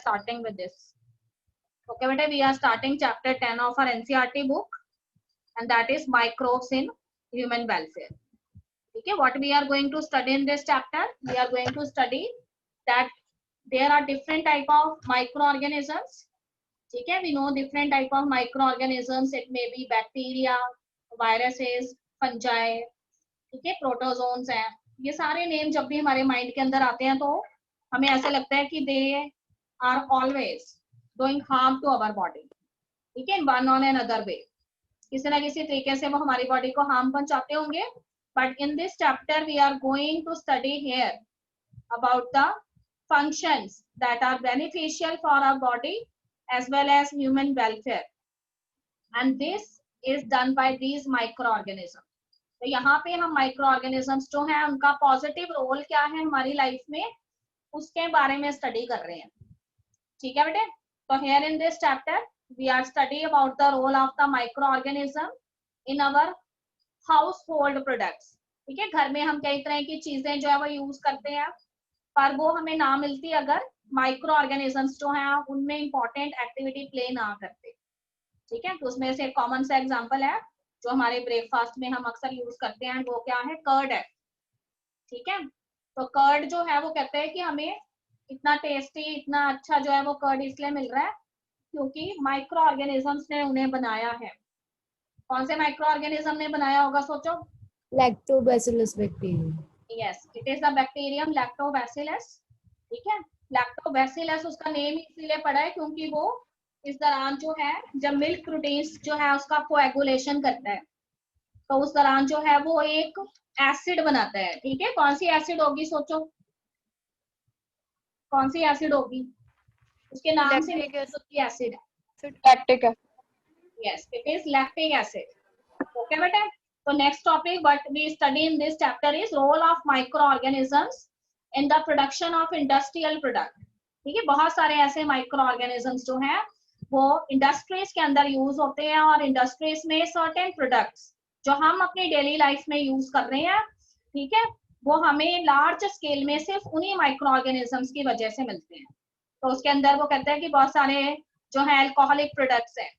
starting with this. Okay, beta, we are starting chapter 10 of our NCERT book, and that is microbes in human welfare. Okay, what we are going to study in this chapter? We are going to study that there are different type of microorganisms. Okay, we know different type of microorganisms. It may be bacteria, viruses, fungi, ठीक है, protozoans हैं. ये सारे name जब भी हमारे mind के अंदर आते हैं तो हमें ऐसा लगता है कि they are always doing harm to our body. ठीक है, in one on another way, किसी ना किसी तरीके से वो हमारी बॉडी को हार्म पहुंचाते होंगे. But in this chapter we are going to study here about the functions that are beneficial for our body as well as human welfare, and this is done by these microorganisms. तो यहाँ पे हम micro organisms जो हैं उनका positive role क्या है हमारी लाइफ में, उसके बारे में स्टडी कर रहे हैं. ठीक है बेटे, तो here in this chapter we are study about the role of the micro organism in our household products. ठीक है, घर में हम कई तरह की चीजें जो है वो यूज करते हैं, पर वो हमें ना मिलती अगर माइक्रो ऑर्गेनिजम्स जो हैं उनमें इंपॉर्टेंट एक्टिविटी प्ले ना करते. ठीक है, तो उसमें से एक कॉमन सा एग्जांपल है जो हमारे ब्रेकफास्ट में हम अक्सर यूज करते हैं, वो क्या है, कर्ड है. ठीक है, तो कर्ड जो है वो कहते हैं कि हमें इतना टेस्टी, इतना अच्छा जो है वो कर्ड इसलिए मिल रहा है क्योंकि माइक्रो ऑर्गेनिजम्स ने उन्हें बनाया है. कौन से माइक्रो ऑर्गेनिज्म ने बनाया होगा, सोचो. Lactobacillus bacterium. Yes, it is the bacterium lactobacillus. ठीक है, लैक्टोबैसिलस उसका नेम इसलिए पड़ा है क्योंकि वो इस दौरान जो है जब मिल्क प्रोटीन्स जो है उसका कोएगुलेशन करता है तो उस दौरान जो है वो एक एसिड बनाता है. ठीक है, कौन सी एसिड होगी, सोचो कौन सी एसिड होगी, उसके नाम से एसिड है, लैक्टिक है. Yes, it is lactic acid. Okay बेटा, तो next topic what we study in this chapter is role of micro organisms in the production of industrial product. ठीक है, बहुत सारे ऐसे माइक्रो ऑर्गेनिजम्स जो हैं वो इंडस्ट्रीज के अंदर यूज होते हैं और इंडस्ट्रीज में सर्टेन प्रोडक्ट्स जो हम अपनी डेली लाइफ में यूज कर रहे हैं, ठीक है, वो हमें लार्ज स्केल में सिर्फ उन्हीं माइक्रो ऑर्गेनिजम्स की वजह से मिलते हैं. तो उसके अंदर वो कहते हैं कि बहुत सारे जो है अल्कोहलिक प्रोडक्ट्स हैं.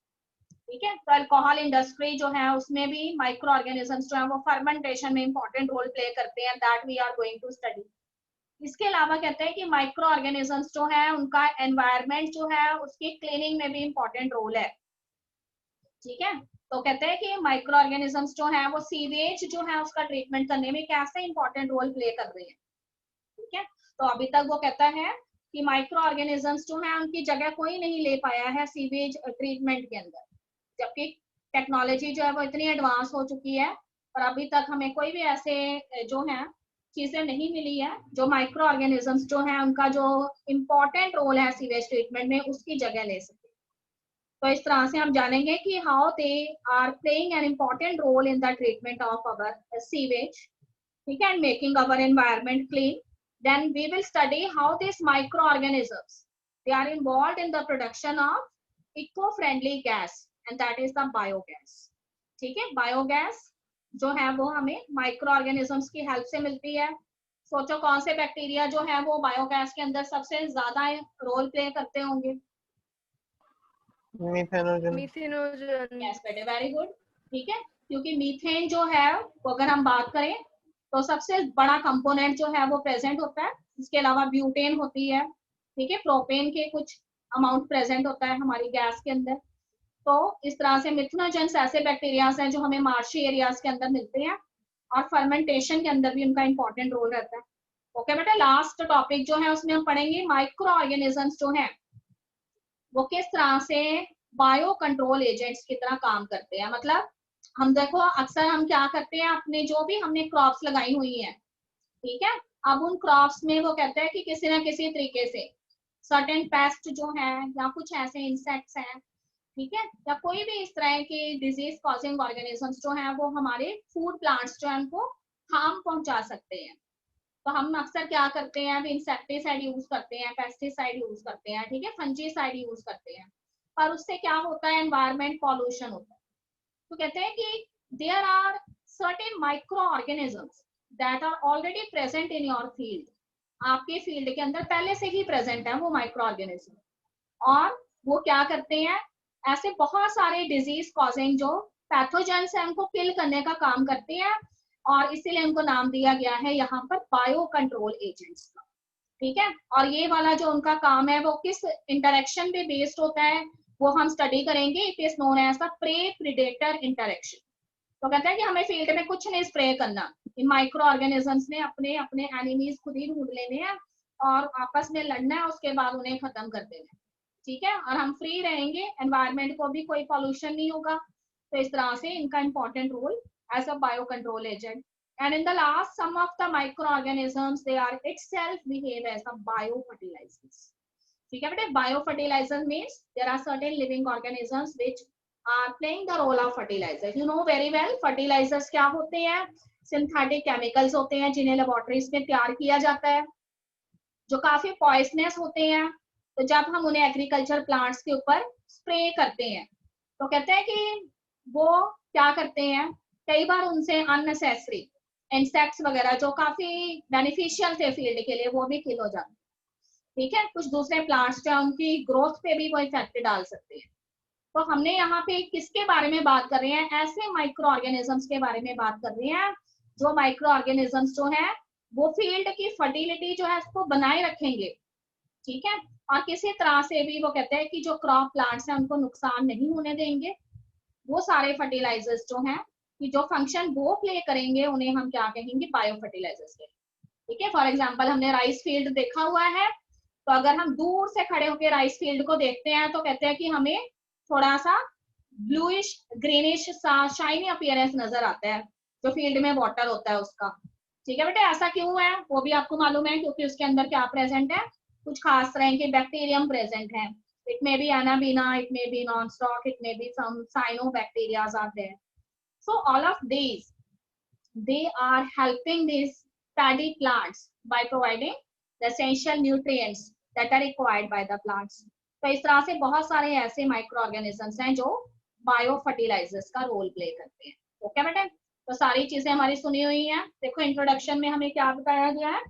ठीक है, तो अल्कोहल इंडस्ट्री जो है उसमें भी माइक्रो ऑर्गेनिजम्स जो है वो फर्मेंटेशन में इंपॉर्टेंट रोल प्ले करते हैं, that we are going to study. इसके अलावा कहते हैं कि माइक्रो ऑर्गेनिजम्स जो है उनका एनवायरनमेंट जो है उसकी क्लीनिंग में भी इंपॉर्टेंट रोल है. ठीक है, तो कहते हैं कि माइक्रो ऑर्गेनिजम्स जो है वो सीवेज जो है उसका ट्रीटमेंट करने में कैसे इंपॉर्टेंट रोल प्ले कर रहे हैं. ठीक है, तो अभी तक वो कहता है कि माइक्रो ऑर्गेनिजम्स जो है उनकी जगह कोई नहीं ले पाया है सीवेज ट्रीटमेंट के अंदर, जबकि टेक्नोलॉजी जो है वो इतनी एडवांस हो चुकी है पर अभी तक हमें कोई भी ऐसे जो है चीजें नहीं मिली है जो माइक्रो ऑर्गेनिजम्स जो है उनका जो इम्पोर्टेंट रोल है सीवेज ट्रीटमेंट में उसकी जगह ले सके. तो इस तरह से हम जानेंगे कि how they are playing an important role in the treatment of our sewage. ठीक है, and making our environment clean. Then we will study how this micro organisms they are involved in the production of eco friendly gas and that is the biogas. ठीक है, biogas जो है वो हमें micro organisms की help से मिलती है. सोचो कौन से बैक्टीरिया जो है वो बायोगैस के अंदर सबसे ज्यादा रोल प्ले करते होंगे. मीथेनोजन. यस बेटे, वेरी गुड. ठीक है, क्योंकि मीथेन जो है वो अगर हम बात करें तो सबसे बड़ा कंपोनेंट जो है वो प्रेजेंट होता है. इसके अलावा ब्यूटेन होती है. ठीक है, प्रोपेन के कुछ अमाउंट प्रेजेंट होता है हमारी गैस के अंदर. तो इस तरह से मिथेनोजेंस ऐसे बैक्टीरियाज हैं जो हमें मार्शी एरियाज के अंदर मिलते हैं और फर्मेंटेशन के अंदर भी उनका इंपॉर्टेंट रोल रहता है. ओके बेटा, लास्ट टॉपिक जो है उसमें हम पढ़ेंगे माइक्रो ऑर्गेनिजम्स जो हैं वो किस तरह से बायो कंट्रोल एजेंट्स की तरह काम करते हैं. मतलब हम देखो अक्सर हम क्या करते हैं, अपने जो भी हमने क्रॉप्स लगाई हुई हैं, ठीक है, अब उन क्रॉप्स में वो कहते हैं कि किसी ना किसी तरीके से सर्टेन पेस्ट जो है या कुछ ऐसे इंसेक्ट्स हैं, ठीक है, या कोई भी इस तरह के डिजीज कॉजिंग ऑर्गेनिजम्स जो हैं वो हमारे फूड प्लांट्स जो है उनको हार्म पहुंचा सकते हैं. तो हम अक्सर क्या करते हैं, अब इंसेक्टिसाइड यूज करते हैं, पेस्टिसाइड यूज करते हैं, ठीक है, फंजीसाइड यूज करते हैं, पर उससे क्या होता है, एनवायरमेंट पॉल्यूशन होता है. तो कहते हैं कि there are certain micro organisms that are already present in your field. आपके फील्ड के अंदर पहले से ही प्रेजेंट है वो माइक्रो ऑर्गेनिज्म. और वो क्या करते हैं, ऐसे बहुत सारे डिजीज कॉजिंग जो पैथोजेंस है उनको किल करने का काम करते हैं, और इसीलिए उनको नाम दिया गया है यहाँ पर बायो कंट्रोल एजेंट्स का। ठीक है, और ये वाला जो उनका काम है वो किस इंटरेक्शन पे बेस्ड होता है वो हम स्टडी करेंगे। It is known as the prey predator interaction. तो कहते हैं कि हमें फील्ड में कुछ नहीं स्प्रे करना, इन माइक्रो ऑर्गेनिजम्स ने अपने अपने एनिमीज खुद ही ढूंढ लेने हैं और आपस में लड़ना है, उसके बाद उन्हें खत्म कर देना है। ठीक है, और हम फ्री रहेंगे, एनवायरमेंट को भी कोई पॉल्यूशन नहीं होगा। तो इस तरह से इनका important role as a bio control agent. And in the last, some of the microorganisms they are itself behave as a biofertilizers. ठीक है बेटे, biofertilizer means there are certain living organisms which are playing the role of fertilizer. You know very well fertilizers क्या होते हैं, synthetic chemicals होते हैं जिन्हें laboratories में तैयार किया जाता है, जो काफी पॉइजनस होते हैं। तो जब हम उन्हें एग्रीकल्चर प्लांट्स के ऊपर स्प्रे करते हैं तो कहते हैं कि वो क्या करते हैं, कई बार उनसे अननेसेसरी इंसेक्ट्स वगैरह जो काफी बेनिफिशियल थे फील्ड के लिए वो भी किल हो जाते हैं। ठीक है, कुछ दूसरे प्लांट्स जो उनकी ग्रोथ पे भी वो इफेक्ट डाल सकते हैं। तो हमने यहाँ पे किसके बारे में बात कर रहे हैं, ऐसे माइक्रो ऑर्गेनिजम्स के बारे में बात कर रहे हैं जो माइक्रो ऑर्गेनिजम्स जो है वो फील्ड की फर्टिलिटी जो है उसको बनाए रखेंगे। ठीक है, और किसी तरह से भी वो कहते हैं कि जो क्रॉप प्लांट्स हैं उनको नुकसान नहीं होने देंगे। वो सारे फर्टिलाइजर्स जो हैं कि जो फंक्शन वो प्ले करेंगे उन्हें हम क्या कहेंगे, बायो फर्टिलाइजर्स के। ठीक है, फॉर एग्जांपल हमने राइस फील्ड देखा हुआ है, तो अगर हम दूर से खड़े होकर राइस फील्ड को देखते हैं तो कहते हैं कि हमें थोड़ा सा ब्लूइश ग्रीनिश सा शाइनी अपीयरेंस नजर आता है जो फील्ड में वाटर होता है उसका। ठीक है बेटे, ऐसा क्यों है वो भी आपको मालूम है, क्योंकि उसके अंदर क्या प्रेजेंट है, कुछ खास तरह के बैक्टीरियम प्रेजेंट है। It may be Anabina, it may be non-stalk, it may be some cyanobacteria are there. So all of these, they are helping these paddy plants by providing the essential nutrients that are required by the plants. तो इस तरह से बहुत सारे ऐसे micro organisms हैं जो bio fertilisers का रोल प्ले करते हैं। ओके बेटे, तो सारी चीजें हमारी सुनी हुई हैं। देखो इंट्रोडक्शन में हमें क्या बताया गया है,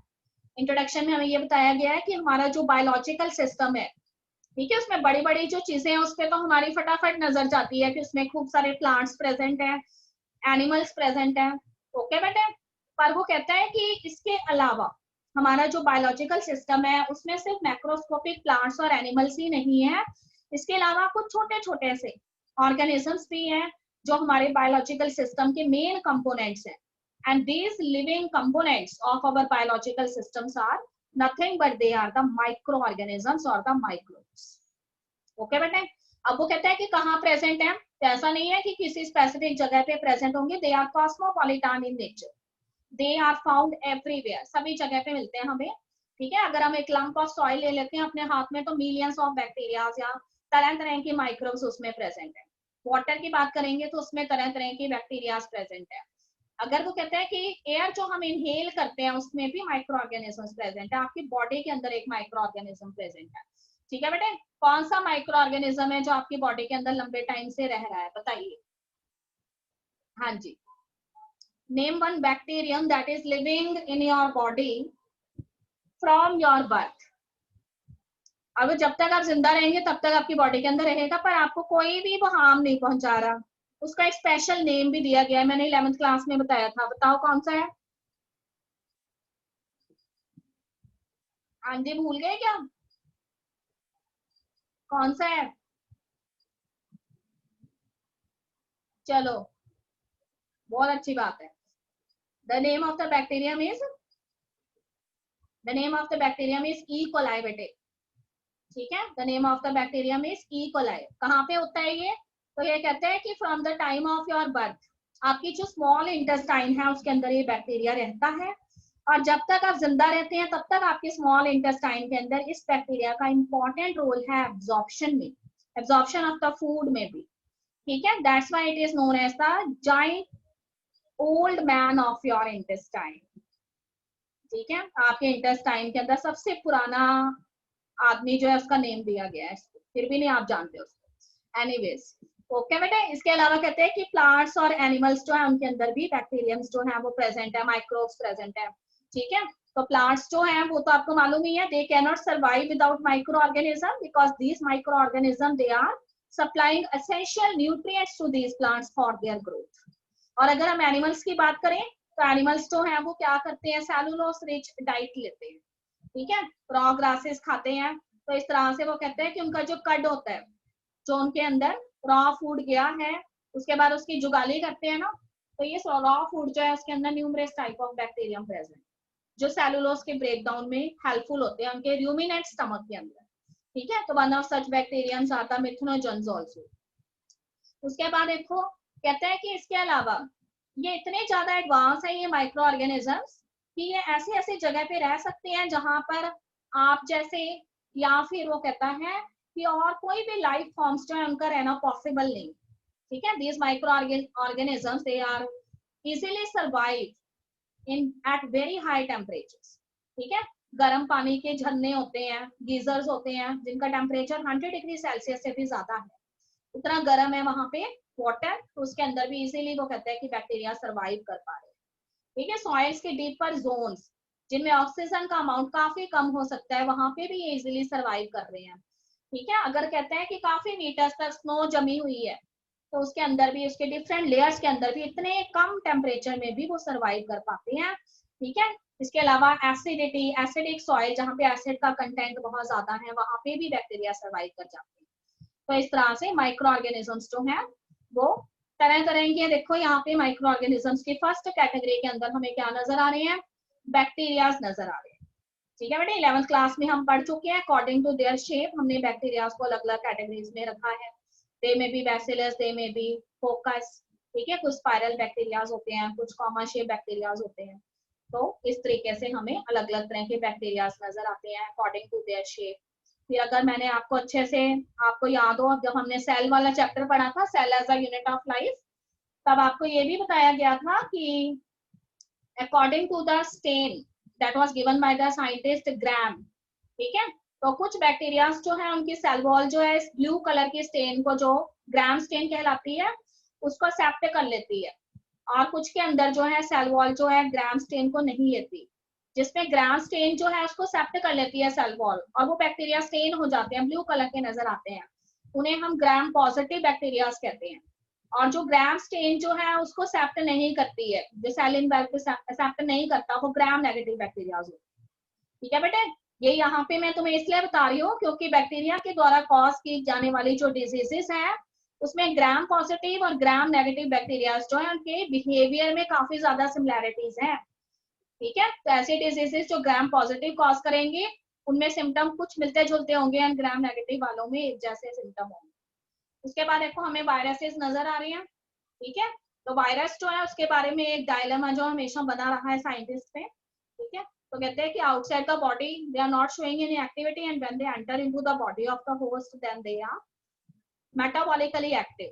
इंट्रोडक्शन में हमें ये बताया गया है कि हमारा जो बायोलॉजिकल सिस्टम है, ठीक है, उसमें बड़ी बड़ी जो चीजें हैं उस पर तो हमारी फटाफट नजर जाती है कि उसमें खूब सारे प्लांट्स प्रेजेंट हैं, एनिमल्स प्रेजेंट हैं। ओके बेटे, पर वो कहता है कि इसके अलावा हमारा जो बायोलॉजिकल सिस्टम है उसमें सिर्फ मैक्रोस्कोपिक प्लांट्स और एनिमल्स ही नहीं है, इसके अलावा कुछ छोटे छोटे से ऑर्गेनिजम्स भी हैं जो हमारे बायोलॉजिकल सिस्टम के मेन कंपोनेंट्स हैं। And these living components of our biological systems are nothing but they are the microorganisms or the microbes. Okay बेटे, अब वो कहता है कि कहाँ प्रेजेंट है, तो ऐसा नहीं है कि किसी स्पेसिफिक जगह पे प्रेजेंट होंगे। They are cosmopolitan in nature, they are found everywhere, सभी जगह पे मिलते हैं हमें। ठीक है, अगर हम एक लंप ऑफ सॉइल ले लेते हैं अपने हाथ में तो मिलियंस ऑफ बैक्टीरिया या तरह तरह के माइक्रोब्स उसमें प्रेजेंट है। वाटर की बात करेंगे तो उसमें तरह तरह की बैक्टीरिया प्रेजेंट है। अगर वो कहते हैं कि एयर जो हम इनहेल करते हैं उसमें भी माइक्रो ऑर्गेनिजम्स प्रेजेंट है, आपकी बॉडी के अंदर एक माइक्रो ऑर्गेनिज्म प्रेजेंट है। ठीक है बेटे, कौन सा माइक्रो ऑर्गेनिज्म है जो आपकी बॉडी के अंदर लंबे टाइम से रह रहा है, बताइए। हाँ जी, name one bacterium that is living in your body from your birth. अब जब तक आप जिंदा रहेंगे तब तक आपकी बॉडी के अंदर रहेगा, पर आपको कोई भी वो हार्म नहीं पहुंचा रहा। उसका एक स्पेशल नेम भी दिया गया है, मैंने 11th क्लास में बताया था, बताओ कौन सा है। हाँ जी, भूल गए क्या, कौन सा है, चलो बहुत अच्छी बात है। The name of the bacterium is, the name of the bacterium is E coli बेटे। ठीक है, the name of the bacterium is E coli. कहाँ पे होता है ये, तो ये कहते हैं कि from the time of your birth आपकी जो स्मॉल इंटेस्टाइन है उसके अंदर ये बैक्टीरिया रहता है, और जब तक आप जिंदा रहते हैं तब तक आपके स्मॉल इंटेस्टाइन के अंदर इस बैक्टीरिया का इंपॉर्टेंट रोल है एब्जॉर्प्शन में, एब्जॉर्प्शन ऑफ द फूड में भी। ठीक है, that's why it is known as the giant old man of your intestine. ठीक है, आपके इंटेस्टाइन के अंदर सबसे पुराना आदमी जो है उसका नेम दिया गया है, फिर भी नहीं आप जानते उसको। एनीवेज, ओके बेटे, इसके अलावा कहते हैं कि प्लांट्स और एनिमल्स जो है उनके अंदर भी बैक्टीरियम्स जो है वो प्रेजेंट है, माइक्रोब्स प्रेजेंट है। ठीक है, तो प्लांट्स जो हैं वो तो आपको मालूम ही है, they can not survive without micro organism because these micro organism they are supplying essential nutrients to these plants for their growth. और अगर हम एनिमल्स की बात करें तो एनिमल्स जो हैं वो क्या करते हैं, सेलुलोज रिच डाइट लेते हैं, ठीक है, रॉ ग्रासेस खाते हैं। तो इस तरह से वो कहते हैं कि उनका जो कड होता है, जो उनके अंदर रॉ फूड गया है, उसके बाद उसकी जुगाली करते हैं ना, तो ये रॉ फूड जो है उसके अंदर numerous type of bacterium present, जो सेलुलोज के ब्रेकडाउन में हेल्पफुल होते हैं उनके रूमिनेंट स्टमक के अंदर, ठीक है। तो वन ऑफ सच बैक्टीरियम्स आता मिथुनोजन्स आल्सो। उसके बाद देखो कहते हैं कि इसके अलावा ये इतने ज्यादा एडवांस है ये माइक्रो ऑर्गेनिजम्स कि ये ऐसी ऐसी जगह पे रह सकते हैं जहां पर आप जैसे, या फिर वो कहता है कि और कोई भी लाइफ फॉर्म्स जो है उनका रहना पॉसिबल नहीं, ठीक है। These micro organisms they are easily survive in at very high temperatures, ठीक है। गर्म पानी के झरने होते हैं, गीजर्स होते हैं जिनका टेम्परेचर 100 डिग्री सेल्सियस से भी ज्यादा है, उतना गर्म है वहां पे वाटर, तो उसके अंदर भी इजीली वो कहते हैं कि बैक्टीरिया सर्वाइव कर पा रहे हैं, ठीक है। सॉइल्स के डीपर जोन्स जिनमें ऑक्सीजन का अमाउंट काफी कम हो सकता है, वहां पे भी ये इजीली सर्वाइव कर रहे हैं, ठीक है। अगर कहते हैं कि काफी मीटर्स तक स्नो जमी हुई है तो उसके अंदर भी, उसके डिफरेंट लेयर्स के अंदर भी इतने कम टेम्परेचर में भी वो सर्वाइव कर पाते हैं, ठीक है। इसके अलावा एसिडिटी, एसिडिक सॉइल जहाँ पे एसिड का कंटेंट बहुत ज्यादा है वहां पे भी बैक्टीरिया सर्वाइव कर जाते हैं। तो इस तरह से माइक्रो ऑर्गेनिजम्स जो है वो तरह तरह के, देखो यहाँ पे माइक्रो ऑर्गेनिजम्स की फर्स्ट कैटेगरी के अंदर हमें क्या नजर आ रहे हैं, बैक्टीरियाज नजर आ रहे हैं, ठीक है बेटे। 11th क्लास में हम पढ़ चुके हैं अकॉर्डिंग टू देयर शेप हमने बैक्टीरियाज को अलग अलग कैटेगरीज में रखा है। दे में बी बैसिलस, दे में बी फोकस, ठीक है, कुछ स्पाइरल बैक्टीरियाज होते हैं, कुछ कॉमा शेप बैक्टीरियाज होते हैं। तो इस तरीके से हमें अलग अलग तरह के बैक्टीरियाज नजर आते हैं अकॉर्डिंग टू देयर शेप। फिर अगर मैंने आपको अच्छे से, आपको याद हो जब हमने सेल वाला चैप्टर पढ़ा था, cell as a unit of life, तब आपको ये भी बताया गया था कि according to the stain that was given by the scientist Gram, ठीक है। तो कुछ बैक्टीरिया जो है उनकी सेल वॉल जो है इस ब्लू कलर की स्टेन को, जो ग्राम स्टेन कहलाती है, उसको एक्सेप्ट कर लेती है, और कुछ के अंदर जो है सेल वॉल जो है ग्राम स्टेन को नहीं लेती, जिसमें ग्राम स्टेन जो है उसको एक्सेप्ट कर लेती है सेल वॉल, और वो बैक्टीरिया स्टेन हो जाते हैं, ब्लू कलर के नजर आते हैं, उन्हें हम ग्राम पॉजिटिव बैक्टीरिया कहते हैं। और जो ग्राम स्टेन जो है उसको एक्सेप्ट नहीं करती है, जो सेल एक्सेप्ट नहीं करता, वो ग्राम नेगेटिव बैक्टीरिया होती है, ठीक है बेटे। ये यहाँ पे मैं तुम्हें इसलिए बता रही हूँ क्योंकि बैक्टीरिया के द्वारा कॉज की जाने वाली जो डिजीजेस हैं उसमें ग्राम पॉजिटिव और ग्राम नेगेटिव बैक्टीरिया जो है उनके बिहेवियर में काफी ज्यादा सिमिलैरिटीज हैं, ठीक है। तो ऐसे डिजीजेस जो ग्राम पॉजिटिव कॉज करेंगे उनमें सिम्टम कुछ मिलते जुलते होंगे एंड ग्राम नेगेटिव वालों में एक जैसे सिम्टम होंगे। उसके बाद देखो हमें वायरसेस नजर आ रही हैं, ठीक है। तो वायरस जो है उसके बारे में एक डायलेमा जो हमेशा बना रहा है साइंटिस्ट पे, ठीक है। तो कहते हैं कि outside the body they are not showing any activity and when they enter into the body of the host then they are metabolically active.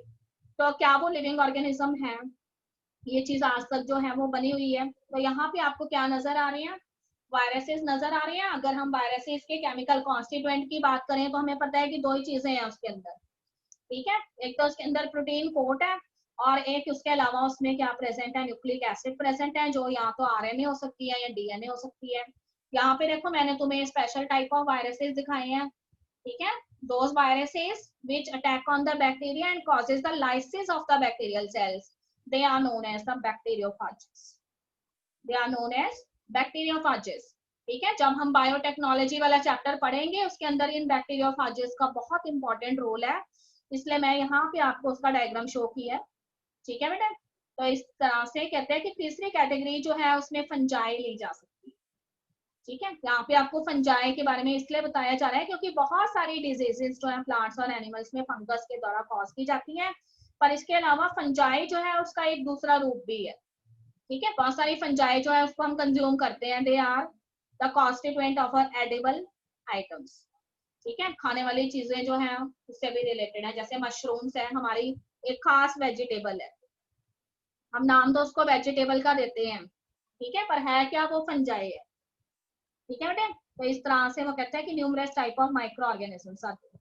तो क्या वो लिविंग ऑर्गेनिज्म है, ये चीज आज तक जो है वो बनी हुई है। तो यहाँ पे आपको क्या नजर आ रही है, वायरसेस नजर आ रही है। अगर हम वायरसेस के केमिकल कॉन्स्टिट्यूएंट की बात करें तो हमें पता है कि दो ही चीजें हैं उसके अंदर, ठीक है। एक तो उसके अंदर प्रोटीन कोट है और एक उसके अलावा उसमें क्या प्रेजेंट है, न्यूक्लिक एसिड प्रेजेंट है, जो या तो आरएनए हो सकती है या डीएनए हो सकती है। यहाँ पे देखो मैंने तुम्हें स्पेशल टाइप ऑफ वायरसेस दिखाए हैं, ठीक है। those viruses which attack on the bacteria and causes the lysis of the bacterial cells, they are known as the bacteriophages, they are known as bacteriophages, ठीक है। जब हम बायोटेक्नोलॉजी वाला chapter पढ़ेंगे उसके अंदर इन बैक्टीरियोफाजेस का बहुत इंपॉर्टेंट रोल है, इसलिए मैं यहाँ पे आपको उसका डायग्राम शो किया है, ठीक है बेटा। तो इस तरह से कहते हैं कि तीसरी कैटेगरी जो है उसमें फंजाई ली जा सकती है, ठीक है। यहाँ पे आपको फंजाई के बारे में इसलिए बताया जा रहा है क्योंकि बहुत सारी डिजीजेस जो है प्लांट्स और एनिमल्स में फंगस के द्वारा कॉज की जाती है, पर इसके अलावा फंजाई जो है उसका एक दूसरा रूप भी है, ठीक है। बहुत सारी फंजाई जो है उसको हम कंज्यूम करते हैं, they are the constituent of our edible items, ठीक है। खाने वाली चीजें जो है उससे भी रिलेटेड है, जैसे मशरूम्स है हमारी एक खास वेजिटेबल है, हम नाम तो उसको वेजिटेबल का देते हैं, ठीक है, पर है क्या, वो फंजाई है, ठीक है बेटे। तो इस तरह से वो कहते हैं कि numerous type of micro organisms आते हैं।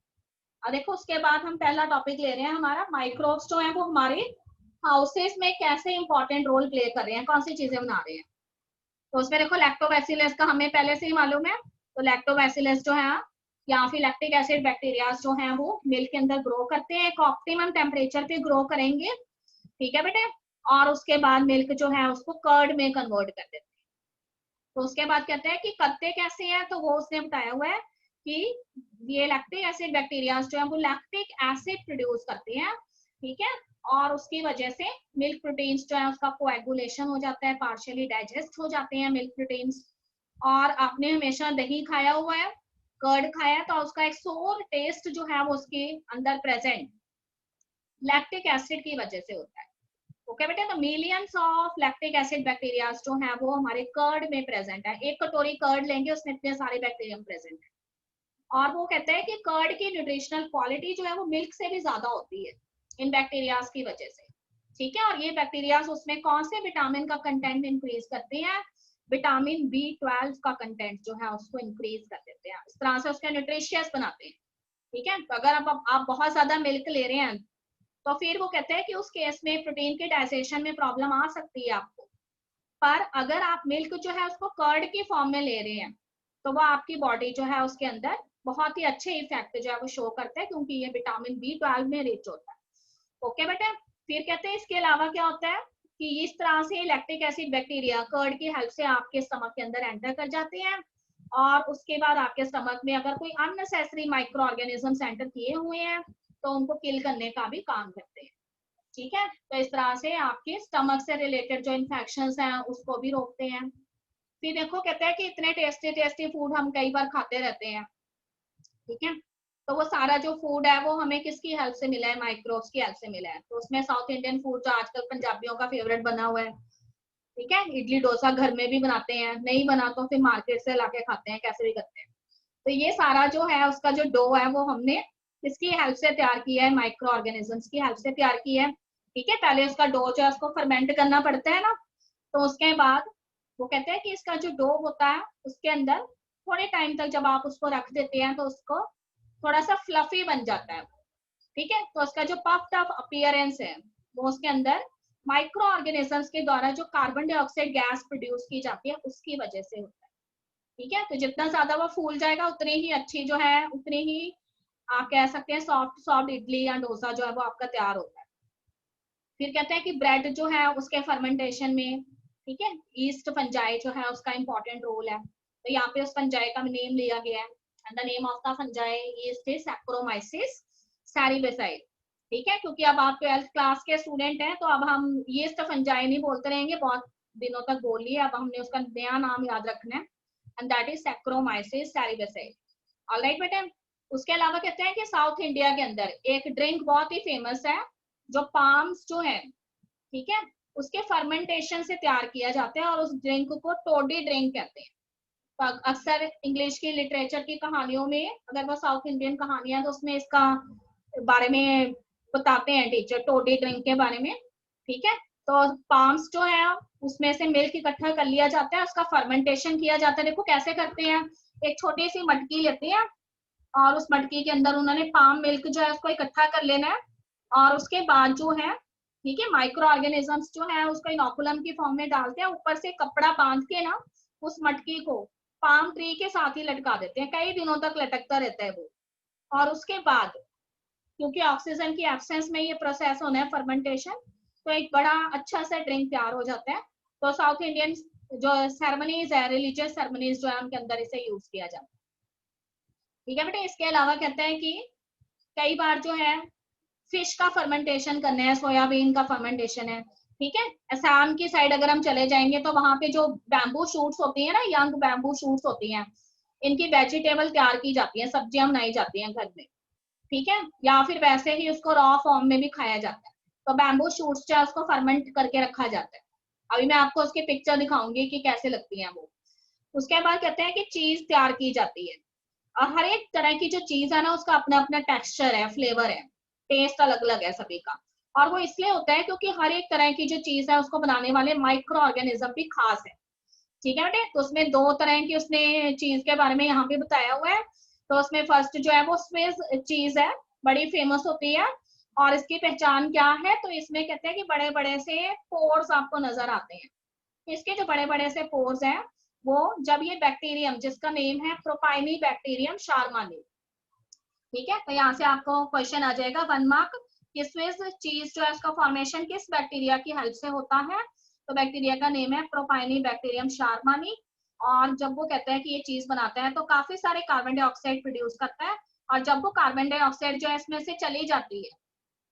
अब देखो उसके बाद हम पहला टॉपिक ले रहे हैं हमारा माइक्रोब्स जो है वो हमारे हाउसेस में कैसे इंपॉर्टेंट रोल प्ले कर रहे हैं, कौन सी चीजें बना रहे हैं। तो उसमें देखो लैक्टोबैसिलस का हमें पहले से ही मालूम है, तो लैक्टोबैसिलस जो है या फिर लैक्टिक एसिड बैक्टीरिया जो हैं वो मिल्क के अंदर ग्रो करते हैं, एक ऑप्टिमम टेम्परेचर पे ग्रो करेंगे, ठीक है बेटे, और उसके बाद मिल्क जो है उसको कर्ड में कन्वर्ट कर देते हैं। तो उसके बाद कहते हैं कि करते कैसे हैं, तो वो उसने बताया हुआ है कि ये लैक्टिक एसिड बैक्टीरिया जो है वो लैक्टिक एसिड प्रोड्यूस करते हैं, ठीक है, और उसकी वजह से मिल्क प्रोटीन्स जो है उसका कोएगुलेशन हो जाता है, पार्शियली डाइजेस्ट हो जाते हैं मिल्क प्रोटीन्स। और आपने हमेशा दही खाया हुआ है, कर्ड खाया है, तो उसका एक सोर टेस्ट जो है वो उसके अंदर प्रेजेंट लैक्टिक एसिड की वजह से होता है। ओके बेटे, तो millions of lactic acid bacteria जो है वो हमारे कर्ड में प्रेजेंट है। एक कटोरी कर्ड लेंगे उसमें इतने सारे बैक्टीरियम प्रेजेंट है। और वो कहते हैं कि कर्ड की न्यूट्रिशनल क्वालिटी जो है वो मिल्क से भी ज्यादा होती है इन बैक्टीरियाज की वजह से, ठीक है। और ये बैक्टीरियाज उसमें कौन से विटामिन का कंटेंट इंक्रीज करते हैं, विटामिन B12 का कंटेंट जो है उसको इंक्रीज कर देते हैं, इस तरह से उसके न्यूट्रिशियस बनाते हैं, ठीक है। तो अगर आप बहुत ज्यादा मिल्क ले रहे हैं तो फिर वो कहते हैं कि उस केस में प्रोटीन के डाइजेशन में प्रॉब्लम आ सकती है आपको। पर अगर आप मिल्क जो है उसको कर्ड की फॉर्म में ले रहे हैं तो वो आपकी बॉडी जो है उसके अंदर बहुत ही अच्छे इफेक्ट जो है वो शो करता है, क्योंकि ये विटामिन B12 में रिच होता है। ओके बेटे, फिर कहते हैं इसके अलावा क्या होता है कि इस तरह से लैक्टिक एसिड बैक्टीरिया कर्ड की हेल्प से आपके स्टमक के अंदर एंटर कर जाते हैं, और उसके बाद आपके स्टमक में अगर कोई अननेसेसरी माइक्रो ऑर्गेनिजम्स एंटर किए हुए हैं तो उनको किल करने का भी काम करते हैं, ठीक है। तो इस तरह से आपके स्टमक से रिलेटेड जो इन्फेक्शंस हैं उसको भी रोकते हैं। फिर देखो कहते हैं कि इतने टेस्टी टेस्टी फूड हम कई बार खाते रहते हैं, ठीक है, तो वो सारा जो फूड है वो हमें किसकी हेल्प से मिला है, माइक्रोब्स की हेल्प से मिला है। तो उसमें साउथ इंडियन फूड जो आजकल पंजाबियों का फेवरेट बना हुआ है, ठीक है, इडली डोसा घर में भी बनाते हैं, नहीं बना तो फिर मार्केट से लाके खाते हैं, कैसे भी करते हैं। तो ये सारा जो है उसका जो डो है वो हमने किसकी हेल्प से तैयार किया है, माइक्रो ऑर्गेनिजम्स की हेल्प से तैयार किया है, ठीक है। पहले उसका डो जो है उसको फर्मेंट करना पड़ता है ना, तो उसके बाद वो कहते हैं कि इसका जो डो होता है उसके अंदर थोड़े टाइम तक जब आप उसको रख देते हैं तो उसको थोड़ा सा फ्लफी बन जाता है, ठीक है। तो उसका जो पफ्ड अप अपीयरेंस है वो उसके अंदर माइक्रो ऑर्गेनिजम्स के द्वारा जो कार्बन डाइऑक्साइड गैस प्रोड्यूस की जाती है उसकी वजह से होता है, ठीक है। तो जितना ज्यादा वो फूल जाएगा उतनी ही अच्छी जो है, उतनी ही आप कह सकते हैं सॉफ्ट सॉफ्ट इडली या डोसा जो है वो आपका तैयार होता है। फिर कहते हैं कि ब्रेड जो है उसके फर्मेंटेशन में, ठीक है, ईस्ट फंजाई जो है उसका इंपॉर्टेंट रोल है। तो यहाँ पे उस फंजाई का नेम लिया गया है, and the name of the fungi yeast is Saccharomyces cerevisiae, ठीक है। क्योंकि अब आप 12th क्लास के स्टूडेंट हैं तो अब हम ईस्ट फंजाई नहीं बोलते रहेंगे, बहुत दिनों तक बोल लिए, अब हमने उसका नया नाम याद रखना है, and that is Saccharomyces cerevisiae. Alright बेटे, उसके अलावा कहते हैं कि साउथ इंडिया के अंदर एक ड्रिंक बहुत ही फेमस है जो पाम्स जो है, ठीक है, उसके फर्मेंटेशन से तैयार किया जाता है और उस ड्रिंक को टोडी ड्रिंक कहते हैं। तो अक्सर इंग्लिश की लिटरेचर की कहानियों में अगर वो साउथ इंडियन कहानियां तो उसमें इसका बारे में बताते हैं टीचर, टोडी ड्रिंक के बारे में, ठीक है। तो पाम्स जो है उसमें से मिल्क इकट्ठा कर लिया जाता है, उसका फर्मेंटेशन किया जाता है। देखो कैसे करते हैं, एक छोटी सी मटकी लेते हैं और उस मटकी के अंदर उन्होंने पाम मिल्क जो है उसको इकट्ठा कर लेना है, और उसके बाद जो है, ठीक है, माइक्रो ऑर्गेनिजम्स जो है उसको इनोकुलम की फॉर्म में डालते हैं, ऊपर से कपड़ा बांध के ना उस मटकी को पाम ट्री के साथ ही लटका देते हैं, कई दिनों तक लटकता रहता है वो। और उसके बाद क्योंकि ऑक्सीजन की एब्सेंस में ये प्रोसेस होना है फर्मेंटेशन, तो एक बड़ा अच्छा सा ड्रिंक तैयार हो जाता है। तो साउथ इंडियन जो सेरेमनीज है, रिलीजियस सेरेमनीज जो है उनके अंदर इसे यूज किया जाता है, ठीक है बेटे। इसके अलावा कहते हैं कि कई बार जो है फिश का फर्मेंटेशन करना है, सोयाबीन का फर्मेंटेशन है, ठीक है। असम की साइड अगर हम चले जाएंगे तो वहां पे जो बैम्बू शूट्स होती है ना, यंग बैम्बू शूट्स होती हैं, इनकी वेजिटेबल तैयार की जाती है, सब्जियां बनाई जाती हैं घर में, ठीक है, या फिर वैसे ही उसको रॉ फॉर्म में भी खाया जाता है। तो बैम्बू शूट्स जो है उसको फर्मेंट करके रखा जाता है। अभी मैं आपको उसकी पिक्चर दिखाऊंगी कि कैसे लगती है वो। उसके बाद कहते हैं कि चीज तैयार की जाती है, और हर एक तरह की जो चीज है ना उसका अपना अपना टेक्सचर है, फ्लेवर है, टेस्ट अलग अलग है सभी का। और वो इसलिए होता है क्योंकि हर एक तरह की जो चीज है उसको बनाने वाले माइक्रो ऑर्गेनिज्म भी खास है, ठीक है बेटे। तो उसमें दो तरह की उसने चीज के बारे में यहाँ पे बताया हुआ है। तो उसमें फर्स्ट जो है वो स्विस चीज है, बड़ी फेमस होती है, और इसकी पहचान क्या है, तो इसमें कहते हैं कि बड़े बड़े से पोर्स आपको नजर आते हैं, इसके जो बड़े बड़े से पोर्स हैं वो जब ये बैक्टीरियम जिसका नेम है प्रोपाइनी बैक्टीरियम शार्मानी, ठीक है, तो यहाँ से आपको क्वेश्चन आ जाएगा 1 मार्क। किसमें चीज जो है उसका फॉर्मेशन किस बैक्टीरिया की हेल्प से होता है, तो बैक्टीरिया का नेम है प्रोपाइनी बैक्टीरियम शार्मानी। और जब वो कहते हैं कि ये चीज बनाता है तो काफी सारे कार्बन डाइऑक्साइड प्रोड्यूस करता है, और जब वो कार्बन डाइऑक्साइड जो है इसमें से चली जाती है,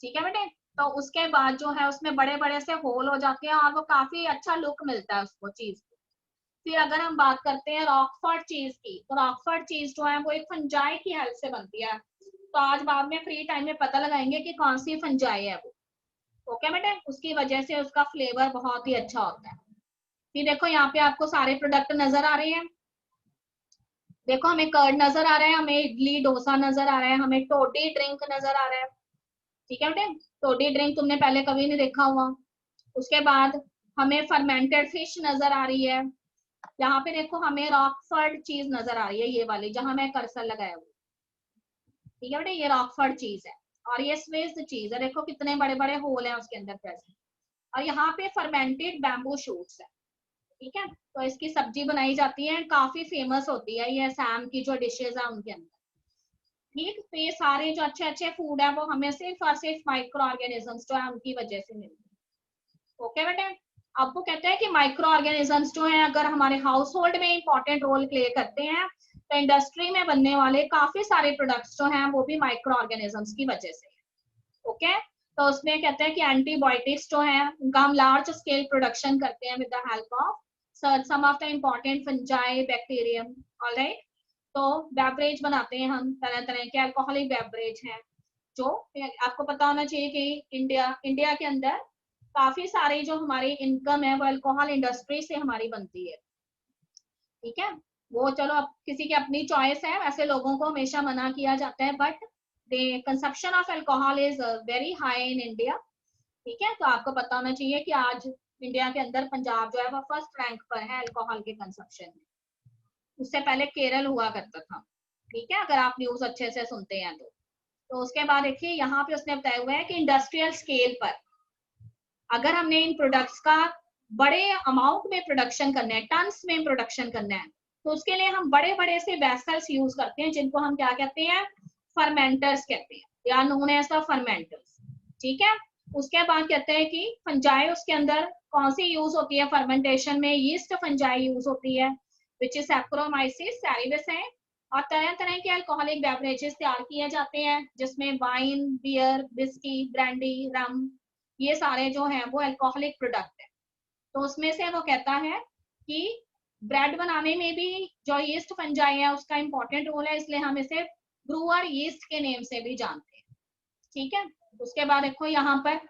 ठीक है बेटे, तो उसके बाद जो है उसमें बड़े बड़े से होल हो जाते हैं और वो काफी अच्छा लुक मिलता है उसको चीज को। फिर अगर हम बात करते हैं रॉकफोर्ड चीज की, तो रॉकफोर्ड चीज जो है वो एक फंजाई की हेल्प से बनती है। तो आज बाद में फ्री टाइम में पता लगाएंगे कि कौन सी फंजाई है वो, ओके बेटे, उसकी वजह से उसका फ्लेवर बहुत ही अच्छा होता है। फिर देखो यहाँ पे आपको सारे प्रोडक्ट नजर आ रहे हैं। देखो हमें कर्ड नजर आ रहा है, हमें इडली डोसा नजर आ रहा है, हमें टोडी ड्रिंक नजर आ रहा है, ठीक है बेटे, टोडी ड्रिंक तुमने पहले कभी नहीं देखा हुआ। उसके बाद हमें फर्मेंटेड फिश नजर आ रही है। यहाँ पे देखो हमें रॉकफोर्ड चीज नजर आ रही है, ये वाली जहां मैं कर्सर लगाया हुआ, ठीक है बेटे, ये रॉकफोर्ड चीज है। और ये स्विस चीज है, देखो कितने बड़े बड़े होल हैं उसके अंदर प्रेजेंट। और यहाँ पे फर्मेंटेड बैम्बू शूट्स है, ठीक है, तो इसकी सब्जी बनाई जाती है, काफी फेमस होती है ये असम की जो डिशेज है उनके अंदर, ठीक। तो ये सारे जो अच्छे अच्छे फूड है वो हमें सिर्फ और सिर्फ माइक्रो ऑर्गेनिजम्स जो है उनकी वजह से मिलते हैं, ओके बेटे। अब वो कहते हैं कि माइक्रो ऑर्गेनिजम्स जो है अगर हमारे हाउस होल्ड में इंपॉर्टेंट रोल प्ले करते हैं, तो इंडस्ट्री में बनने वाले काफी सारे प्रोडक्ट्स जो हैं वो भी माइक्रो ऑर्गेनिजम्स की वजह से, ओके। तो उसमें कहते हैं कि एंटीबायोटिक्स जो है उनका हम लार्ज स्केल प्रोडक्शन करते हैं with the help of some of the important fungi bacterium, alright. तो बेवरेज बनाते हैं हम, तरह तरह के अल्कोहलिक बेवरेज हैं, जो आपको पता होना चाहिए कि इंडिया के अंदर काफी सारी जो हमारी इनकम है वो अल्कोहल इंडस्ट्री से हमारी बनती है, ठीक है। वो चलो अब किसी की अपनी चॉइस है, ऐसे लोगों को हमेशा मना किया जाता है, but the consumption of alcohol is very high in India, ठीक है। तो आपको पता होना चाहिए कि आज इंडिया के अंदर पंजाब जो है वो फर्स्ट रैंक पर है अल्कोहल के कंजप्शन में, उससे पहले केरल हुआ करता था, ठीक है, अगर आप न्यूज अच्छे से सुनते हैं तो उसके बाद देखिए यहाँ पे उसने बताया हुआ है कि इंडस्ट्रियल स्केल पर अगर हमने इन प्रोडक्ट्स का बड़े अमाउंट में प्रोडक्शन करना है, टन्स में प्रोडक्शन करना है, तो उसके लिए हम बड़े बड़े से वेसल्स यूज करते हैं जिनको हम क्या कहते हैं, फर्मेंटर्स कहते हैं, या नोन एज द फर्मेंटर्स, ठीक है। उसके बाद कहते हैं कि फंजाई उसके अंदर कौन सी यूज होती है फर्मेंटेशन में, यीस्ट फंजाई यूज होती है विच इज सैक्रोमाइसिस सैरिडस है। और तरह तरह के अल्कोहलिक बेवरेजेस तैयार किए जाते हैं जिसमें वाइन, बियर, विस्की, ब्रांडी, रम, ये सारे जो हैं वो अल्कोहलिक प्रोडक्ट है। तो उसमें से वो कहता है कि ब्रेड बनाने में भी जो यीस्ट फंजाई है उसका इंपॉर्टेंट रोल है, इसलिए हम इसे ब्रूअर यीस्ट के नेम से भी जानते हैं, ठीक है। उसके बाद देखो यहाँ पर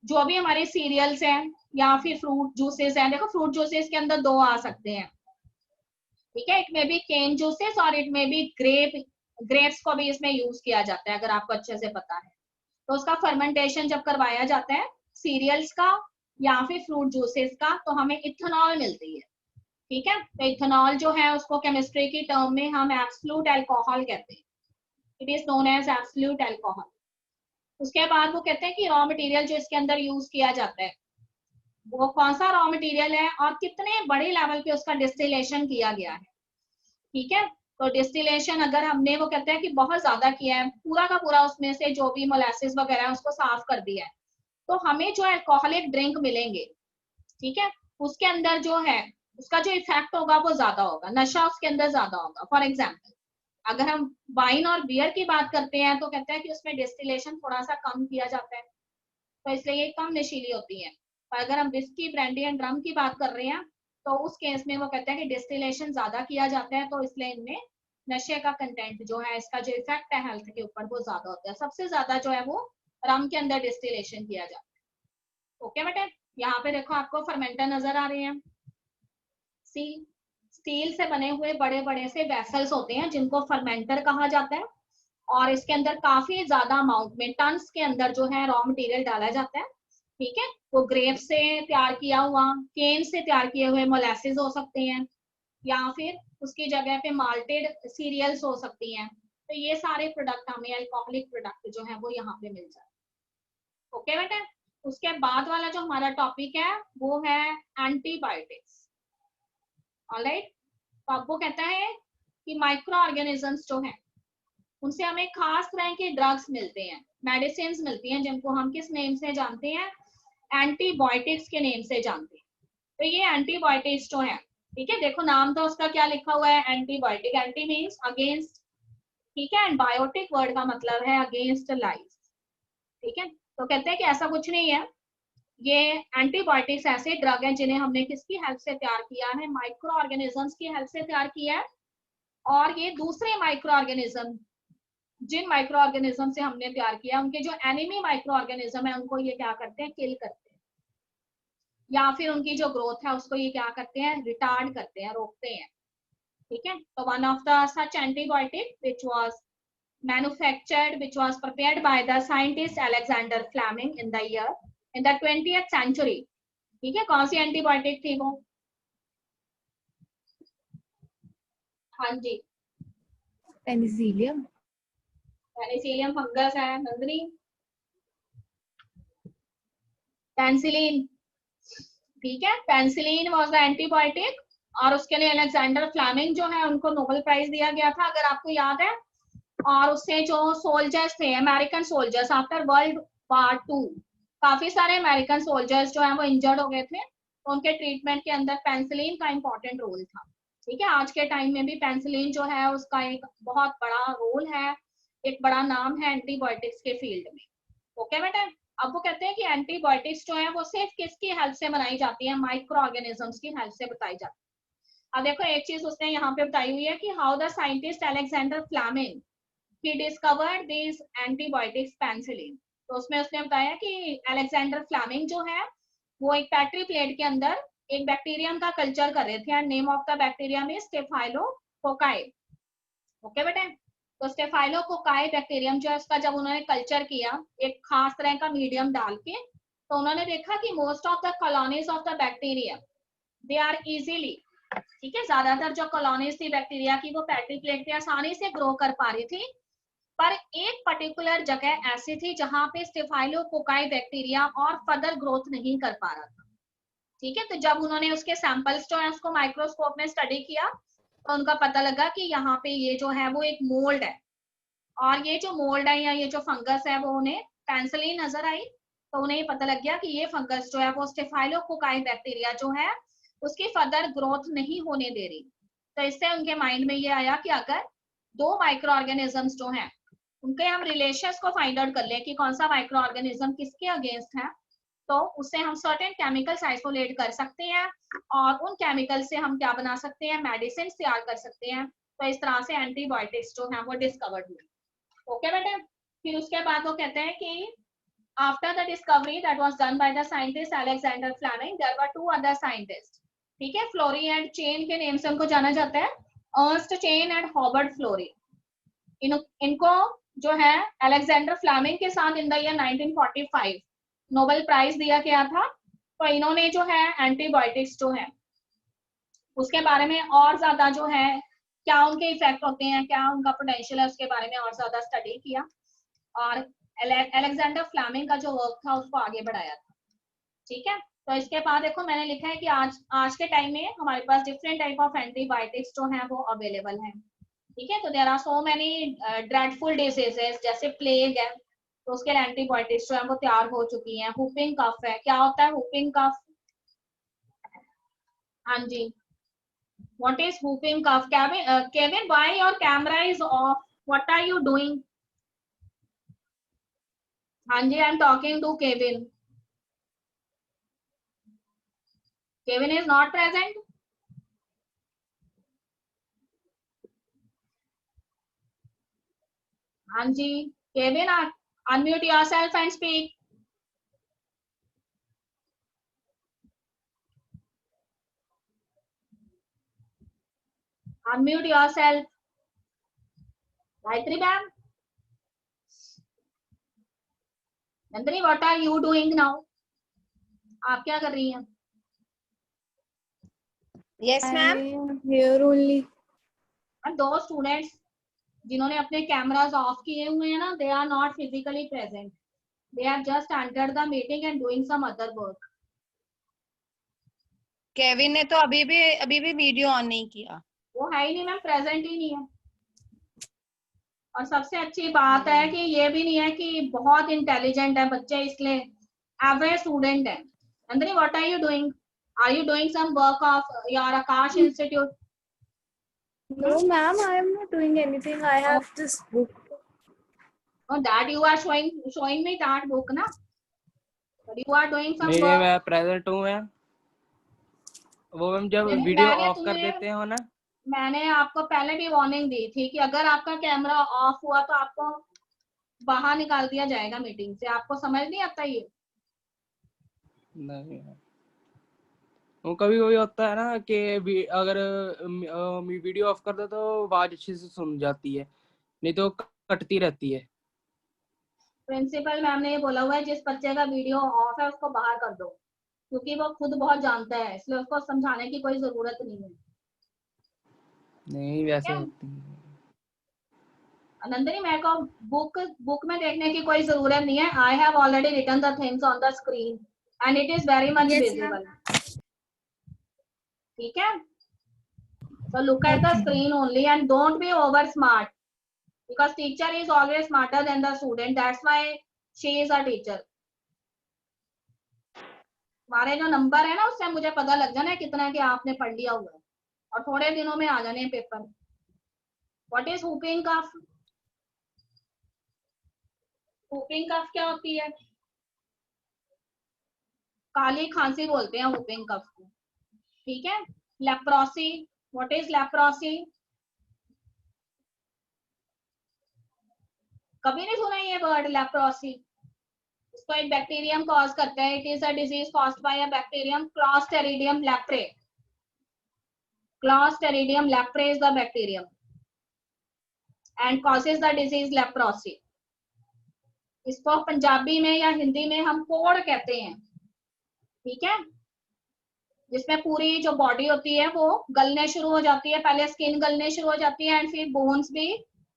जो भी हमारे सीरियल्स हैं या फिर फ्रूट जूसेस हैं, देखो फ्रूट जूसेस के अंदर दो आ सकते हैं, ठीक है, इट में भी केन जूसेस और इट में भी ग्रेप्स को भी इसमें यूज किया जाता है, अगर आपको अच्छे से पता है। तो उसका फर्मेंटेशन जब करवाया जाता है सीरियल्स का या फिर फ्रूट जूसेस का, तो हमें इथेनॉल मिलती है, ठीक है। तो इथेनॉल जो है उसको केमिस्ट्री की टर्म में हम एब्सोल्यूट अल्कोहल कहते हैं, it is known as absolute alcohol. उसके बाद वो कहते हैं कि रॉ मटेरियल जो इसके अंदर यूज किया जाता है वो कौन सा रॉ मटेरियल है और कितने बड़े लेवल पे उसका डिस्टिलेशन किया गया है, ठीक है। तो डिस्टिलेशन अगर हमने वो कहते हैं कि बहुत ज्यादा किया है, पूरा का पूरा उसमें से जो भी मोलासिस वगैरह है उसको साफ कर दिया है, तो हमें जो अल्कोहलिक ड्रिंक मिलेंगे, ठीक है, उसके अंदर जो है उसका जो इफेक्ट होगा वो ज्यादा होगा, नशा उसके अंदर ज्यादा होगा। फॉर एग्जाम्पल अगर हम वाइन और बियर की बात करते हैं तो कहते हैं कि उसमें डिस्टिलेशन थोड़ा सा कम किया जाता है, तो इसलिए ये कम नशीली होती है। और अगर हम विस्की, ब्रांडी एंड रम की बात कर रहे हैं तो उस केस में वो कहते हैं कि डिस्टिलेशन ज्यादा किया जाता है, तो इसलिए इनमें नशे का कंटेंट जो है, इसका जो इफेक्ट है हेल्थ के ऊपर वो ज्यादा होता है। सबसे ज्यादा जो है वो रम के अंदर डिस्टिलेशन किया जाता है, ओके बेटे। यहाँ पे देखो आपको फर्मेंटर नजर आ रहे हैं, सी स्टील से बने हुए बड़े बड़े से वेसल्स होते हैं जिनको फर्मेंटर कहा जाता है, और इसके अंदर काफी ज्यादा अमाउंट में टन्स के अंदर जो है रॉ मटेरियल डाला जाता है, ठीक है। वो ग्रेप से तैयार किया हुआ, केन से तैयार किए हुए मोलासेस हो सकते हैं, या फिर उसकी जगह पे माल्टेड सीरियल्स हो सकती हैं। तो ये सारे प्रोडक्ट हमें अल्कोहलिक प्रोडक्ट जो है वो यहाँ पे मिल जाते हैं, ओके बेटा। उसके बाद वाला जो हमारा टॉपिक है वो है एंटीबायोटिक्स। ऑलराइट, तो अब वो कहता है कि माइक्रो ऑर्गेनिजम्स जो हैं उनसे हमें खास तरह के ड्रग्स मिलते हैं, मेडिसिन मिलती हैं, जिनको हम किस नेम से जानते हैं, एंटीबायोटिक्स के नेम से जानते हैं। तो ये एंटीबायोटिक्स जो है, ठीक है, देखो नाम तो उसका क्या लिखा हुआ है, एंटीबायोटिक, एंटी मीन्स अगेंस्ट, ठीक है, एंड बायोटिक वर्ड का मतलब है अगेंस्ट लाइफ, ठीक है। तो कहते हैं कि ऐसा कुछ नहीं है, ये एंटीबायोटिक्स ऐसे ड्रग हैं जिन्हें हमने किसकी हेल्प से तैयार किया है, माइक्रो ऑर्गेनिजम्स की हेल्प से तैयार किया है। और ये दूसरे माइक्रो ऑर्गेनिज्म, जिन माइक्रो ऑर्गेनिज्म से हमने तैयार किया, उनके जो एनिमी माइक्रो ऑर्गेनिज्म है उनको ये क्या करते हैं, किल करते हैं, या फिर उनकी जो ग्रोथ है उसको ये क्या करते हैं, रिटार्ड करते हैं, रोकते हैं, ठीक है। तो one of the such antibiotic which was manufactured, which was prepared by the scientist Alexander Fleming in the year in the 20th century, ठीक है। कौन सी एंटीबायोटिक थी वो, हाँ जी, पेनिसिलियम। पेनिसिलियम फंगस है, नंदनी, पेनिसिलिन, ठीक है, पेनिसिलिन वाज द एंटीबायोटिक। और उसके लिए अलेक्जेंडर फ्लेमिंग जो है उनको नोबेल प्राइज दिया गया था, अगर आपको याद है। और उससे जो सोल्जर्स थे, American soldiers, after world war 2 काफी सारे अमेरिकन सोल्जर्स जो है वो इंजर्ड हो गए थे, तो उनके ट्रीटमेंट के अंदर पेनिसिलिन का इंपॉर्टेंट रोल था, ठीक है। आज के टाइम में भी पेनिसिलिन जो है उसका एक बहुत बड़ा रोल है, एक बड़ा नाम है एंटीबायोटिक्स के फील्ड में, ओके बेटा। अब वो कहते हैं कि एंटीबायोटिक्स जो है वो सिर्फ किसकी हेल्प से बनाई जाती है, माइक्रो ऑर्गेनिजम्स की हेल्प से बताई जाती है। अब देखो एक चीज उसने यहाँ पे बताई हुई है कि how the scientist Alexander Fleming he discovered these antibiotics penicillin। तो उसमें उसने बताया कि अलेक्जेंडर फ्लेमिंग जो है वो एक पेट्री प्लेट के अंदर एक बैक्टीरियम का कल्चर कर रहे थे, and name of the bacterium is staphylococci, okay बेटा। तो स्टेफाइलोकोकाई बैक्टीरियम जो है उसका जब उन्होंने कल्चर किया एक खास तरह का मीडियम डाल के, तो उन्होंने देखा कि most of the colonies of the bacteria they are easily, ठीक है, ज्यादातर जो कॉलोनीज थी बैक्टीरिया की वो पेट्री प्लेट पे आसानी से ग्रो कर पा रही थी, पर एक पर्टिकुलर जगह ऐसी थी जहां पे स्टेफाइलोकोकाई बैक्टीरिया और फर्दर ग्रोथ नहीं कर पा रहा था, ठीक है। तो जब उन्होंने उसके सैंपल्स जो है उसको माइक्रोस्कोप में स्टडी किया, तो उनका पता लगा कि यहाँ पे ये जो है वो एक मोल्ड है, और ये जो मोल्ड है या ये जो फंगस है वो उन्हें पेनिसिलिन नजर आई, तो उन्हें पता लग गया कि ये फंगस जो है वो स्टेफाइलोकोकाई बैक्टीरिया जो है उसकी फर्दर ग्रोथ नहीं होने दे रही। तो इससे उनके माइंड में ये आया कि अगर दो माइक्रो ऑर्गेनिजम्स जो हैं उनके हम रिलेशंस को फाइंड आउट कर लें कि कौन सा माइक्रो ऑर्गेनिज्म किसके अगेंस्ट है, तो उससे हम सर्टेन केमिकल्स आइसोलेट कर सकते हैं, और उन केमिकल से हम क्या बना सकते हैं, मेडिसिन तैयार कर सकते हैं। तो इस तरह से एंटीबायोटिक्स जो है वो डिस्कवर्ड हुई, ओके बेटे। फिर उसके बाद वो कहते हैं कि after the discovery that was done by the scientist Alexander Fleming, there were 2 other scientist, ठीक है, फ्लोरी एंड चेन के नेम से उनको जाना जाता है, Ernst Chain and Howard Florey. इनको जो है अलेक्जेंडर फ्लेमिंग के साथ in the year 1945 Nobel prize दिया गया था। तो इन्होंने जो है एंटीबायोटिक्स जो है उसके बारे में और ज्यादा जो है क्या उनके इफेक्ट होते हैं, क्या उनका पोटेंशियल है, उसके बारे में और ज्यादा स्टडी किया, और अलेक्जेंडर फ्लेमिंग का जो वर्क था उसको आगे बढ़ाया था, ठीक है। तो इसके बाद देखो मैंने लिखा है कि आज के टाइम में हमारे पास डिफरेंट टाइप ऑफ एंटीबायोटिक्स जो है वो अवेलेबल है, ठीक है। तो there are so many dreadful diseases, जैसे प्लेग है, तो उसके लिए एंटीबायोटिक्स जो है वो तैयार हो चुकी हैं। हुपिंग कफ है, क्या होता है हुपिंग कफ, हाँ जी, what is whooping cough, Kevin why your camera is off, what are you doing, हाँ जी, I am talking to Kevin, Kevin is not present, हाँ जी, Kevin unmute yourself and speak, unmute yourself, Gayatri ma'am, Nandini, what are you doing now, आप क्या कर रही हैं, Yes, ma'am. I am here only. दो स्टूडेंट्स जिन्होंने अपने कैमरास ऑफ किए हुए हैं ना, they are not physically present, They have just entered the meeting and doing some other work. Kevin ने तो अभी भी वीडियो ऑन नहीं किया। वो है ही नहीं मैम, प्रेजेंट ही नहीं है। और सबसे अच्छी बात है कि ये भी नहीं है कि बहुत इंटेलिजेंट है बच्चे, इसलिए एवरेज स्टूडेंट है। Nandini, what are you doing? Are you doing some work of your Aakash institute? No, ma'am, I am not doing anything. I have this book. Oh, that you are showing me that book ना? But you are doing some नहीं work. मैं present हूँ ma'am. वो ma'am जब मैंने video of कर तुम्हें- देते हो ना, मैंने आपको पहले भी वार्निंग दी थी कि अगर आपका कैमरा ऑफ हुआ तो आपको बाहर निकाल दिया जाएगा मीटिंग से। आपको समझ नहीं आता ये? नहीं वो कभी कभी होता है ना कि अगर वीडियो ऑफ कर दो तो आवाज अच्छे से सुन जाती है, नहीं तो कटती रहती है। प्रिंसिपल मैम ने ये बोला हुआ है जिस बच्चे का वीडियो ऑफ है उसको बाहर कर दो, क्योंकि वो खुद बहुत जानता है, इसलिए उसको समझाने की कोई जरूरत नहीं है। नहीं वैसे क्या? होती है। नंदिनी, मेरे को बुक में देखने की कोई जरूरत नहीं है। I have already written the things on the screen and it is very much visible. ठीक है, so look at the screen only and don't be over smart, because teacher is always smarter than the student, that's why she is a teacher. तुम्हारे जो number है ना उससे मुझे पता लग जाना है कितना कि आपने पढ़ लिया हुआ है, और थोड़े दिनों में आ जाने paper. What is whooping cough? whooping cough क्या होती है? काली खांसी बोलते हैं whooping cough को। ठीक है, लेप्रोसी, व्हाट इज लेप्रोसी? कभी नहीं सुना ये वर्ड लेप्रोसी? इसको एक बैक्टीरियम कॉज करता है। It is a disease caused by a bacterium Clostridium leprae. Clostridium leprae is the bacterium and causes the disease leprosy. इसको पंजाबी में या हिंदी में हम कोढ़ कहते हैं। ठीक है, जिसमें पूरी जो बॉडी होती है वो गलने शुरू हो जाती है। पहले स्किन गलने शुरू हो जाती है एंड फिर बोन्स भी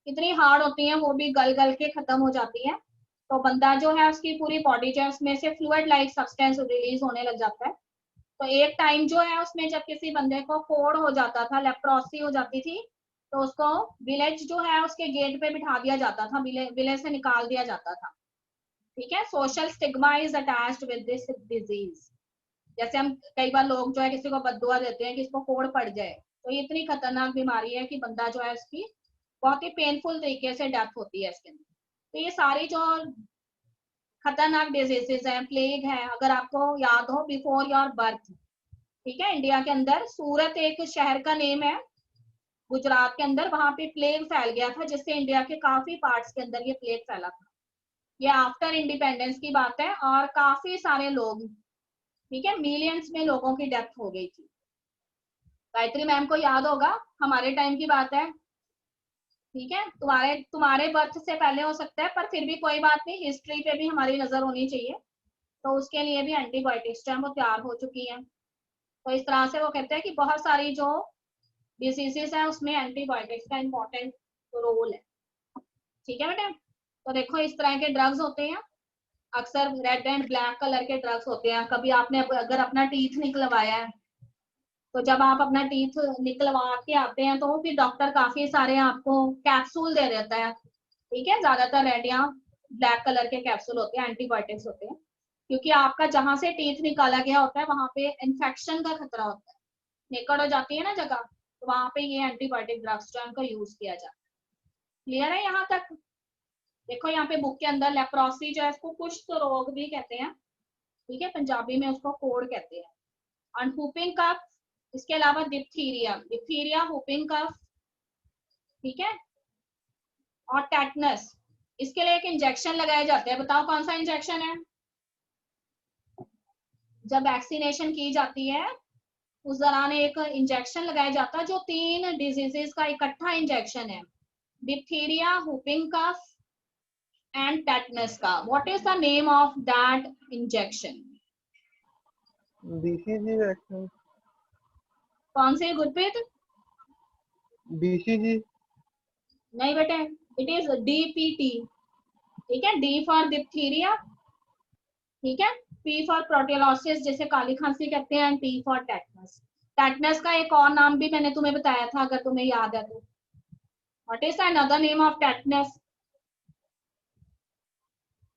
इतनी हार्ड होती हैं वो भी गल गल के खत्म हो जाती है। तो बंदा जो है उसकी पूरी बॉडी जो है उसमें से फ्लूइड लाइक सब्सटेंस रिलीज होने लग जाता है। तो एक टाइम जो है उसमें जब किसी बंदे को कोढ़ हो जाता था, लेप्रोसी हो जाती थी, तो उसको विलेज जो है उसके गेट पे बिठा दिया जाता था, विलेज से निकाल दिया जाता था। ठीक है, social stigma is attached with this disease. जैसे हम कई बार लोग जो है किसी को बद्दुआ देते हैं कि इसको कोढ़ पड़ जाए, तो ये इतनी खतरनाक बीमारी है कि बंदा जो है उसकी बहुत ही पेनफुल तरीके से डेथ होती है इसके अंदर। तो ये सारी जो खतरनाक डिजीजेस हैं, प्लेग है, अगर आपको याद हो बिफोर योर बर्थ। ठीक है, इंडिया के अंदर सूरत एक शहर का नेम है गुजरात के अंदर, वहां पे प्लेग फैल गया था जिससे इंडिया के काफी पार्ट्स के अंदर ये प्लेग फैला था। ये आफ्टर इंडिपेंडेंस की बात है और काफी सारे लोग, ठीक है, मिलियंस में लोगों की डेथ हो गई थी। गायत्री मैम को याद होगा, हमारे टाइम की बात है। ठीक है, तुम्हारे बर्थ से पहले हो सकता है, पर फिर भी कोई बात नहीं, हिस्ट्री पे भी हमारी नजर होनी चाहिए। तो उसके लिए भी एंटीबायोटिक्स जो है वो तैयार हो चुकी है। तो इस तरह से वो कहते हैं कि बहुत सारी जो डिसीजेस है उसमें एंटीबायोटिक्स का इम्पोर्टेंट रोल है। ठीक है बेटा, तो देखो इस तरह के ड्रग्स होते हैं, अक्सर रेड एंड ब्लैक कलर के ड्रग्स होते हैं। कभी आपने अगर अपना टीथ निकलवाया है, तो जब आप अपना टीथ निकलवा के आते हैं तो फिर डॉक्टर काफी सारे आपको कैप्सूल दे देता है। ठीक है, ज्यादातर रेड या ब्लैक कलर के कैप्सूल होते हैं, एंटीबायोटिक्स होते हैं, क्योंकि आपका जहां से टीथ निकाला गया होता है वहां पे इन्फेक्शन का खतरा होता है, नेकड़ हो जाती है ना जगह, तो वहां पे ये एंटीबायोटिक ड्रग्स जो है उनका यूज किया जाता है। क्लियर है यहाँ तक? देखो यहाँ पे बुक के अंदर लेप्रोसी जो है इसको कुष्ठ रोग भी कहते हैं। ठीक है, पंजाबी में उसको कोढ़ कहते हैं। और whooping cough, इसके अलावा डिप्थीरिया, whooping cough, ठीक है, और टेटनस, इसके लिए एक इंजेक्शन लगाए जाते हैं। बताओ कौन सा इंजेक्शन है? जब वैक्सीनेशन की जाती है उस दौरान एक इंजेक्शन लगाया जाता है जो 3 डिजीजेस का इकट्ठा इंजेक्शन है, diphtheria, whooping cough and tetanus का। What is the name of that injection? BCG vaccine. कौन से गुरप्रीत? बीसीजी नहीं बेटे, इट इज डीपीटी। ठीक है, डी फॉर डिप्थीरिया, ठीक है। P फॉर प्रोटियोलोसिस, जैसे काली खांसी कहते हैं, and T for tetanus. Tetanus का एक और नाम भी मैंने तुम्हें बताया था, अगर तुम्हें याद है तो। What is another name of tetanus?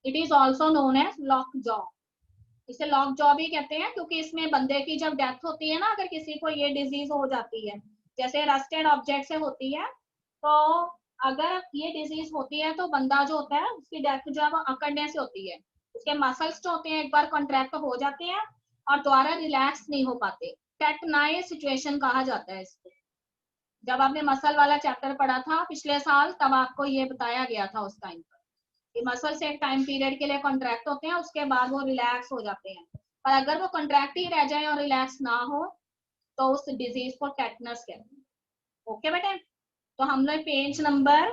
It is also known as lock jaw. इसे लॉक जॉ भी कहते हैं, क्योंकि इसमें बंदे की जब डेथ होती है ना, अगर किसी को ये डिजीज हो जाती है, जैसे रस्टेड ऑब्जेक्ट से होती है, तो अगर ये डिजीज होती है तो बंदा जो होता है उसकी डेथ जो है वो अकड़ने से होती है। उसके मसल्स जो होते हैं एक बार कॉन्ट्रैक्ट हो जाते हैं और दोबारा रिलैक्स नहीं हो पाते। टेटनाइज सिचुएशन कहा जाता है इसको। जब आपने मसल वाला चैप्टर पढ़ा था पिछले साल, तब आपको ये बताया गया था उस टाइम पर कि मसल्स एक टाइम पीरियड के लिए कॉन्ट्रैक्ट होते हैं, उसके बाद वो रिलैक्स हो जाते हैं। पर अगर वो कॉन्ट्रैक्ट ही रह जाए और रिलैक्स ना हो तो उस डिजीज को टेटनस कहते हैं। ओके बेटे, तो हम लोग पेज नंबर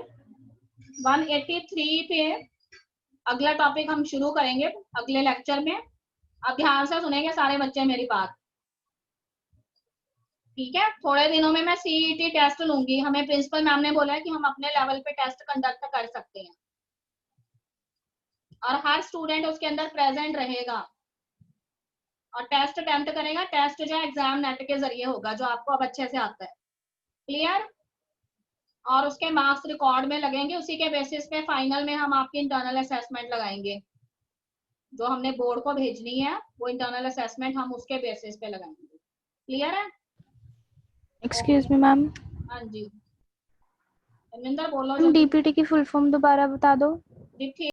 183 पे अगला टॉपिक हम शुरू करेंगे अगले लेक्चर में। अब ध्यान से सुनेंगे सारे बच्चे मेरी बात, ठीक है। थोड़े दिनों में मैं सीईटी टेस्ट लूंगी। हमें प्रिंसिपल मैम ने बोला है कि हम अपने लेवल पे टेस्ट कंडक्ट कर सकते हैं और हर स्टूडेंट उसके अंदर प्रेजेंट रहेगा और टेस्ट अटेम्प्ट करेगा। टेस्ट जो है एग्जाम नेट के जरिए होगा, जो आपको अब अच्छे से आता है। क्लियर? और उसके मार्क्स रिकॉर्ड में लगेंगे, उसी के बेसिस पे फाइनल में हम आपकी इंटरनल असेसमेंट लगाएंगे। जो हमने बोर्ड को भेजनी है वो इंटरनल असेसमेंट हम उसके बेसिस पे लगाएंगे। क्लियर है? Excuse me, ma'am. हाँ जी, धर्मेंद्र बोलो। डीपीटी की फुल फॉर्म दोबारा बता दो। जल्दी।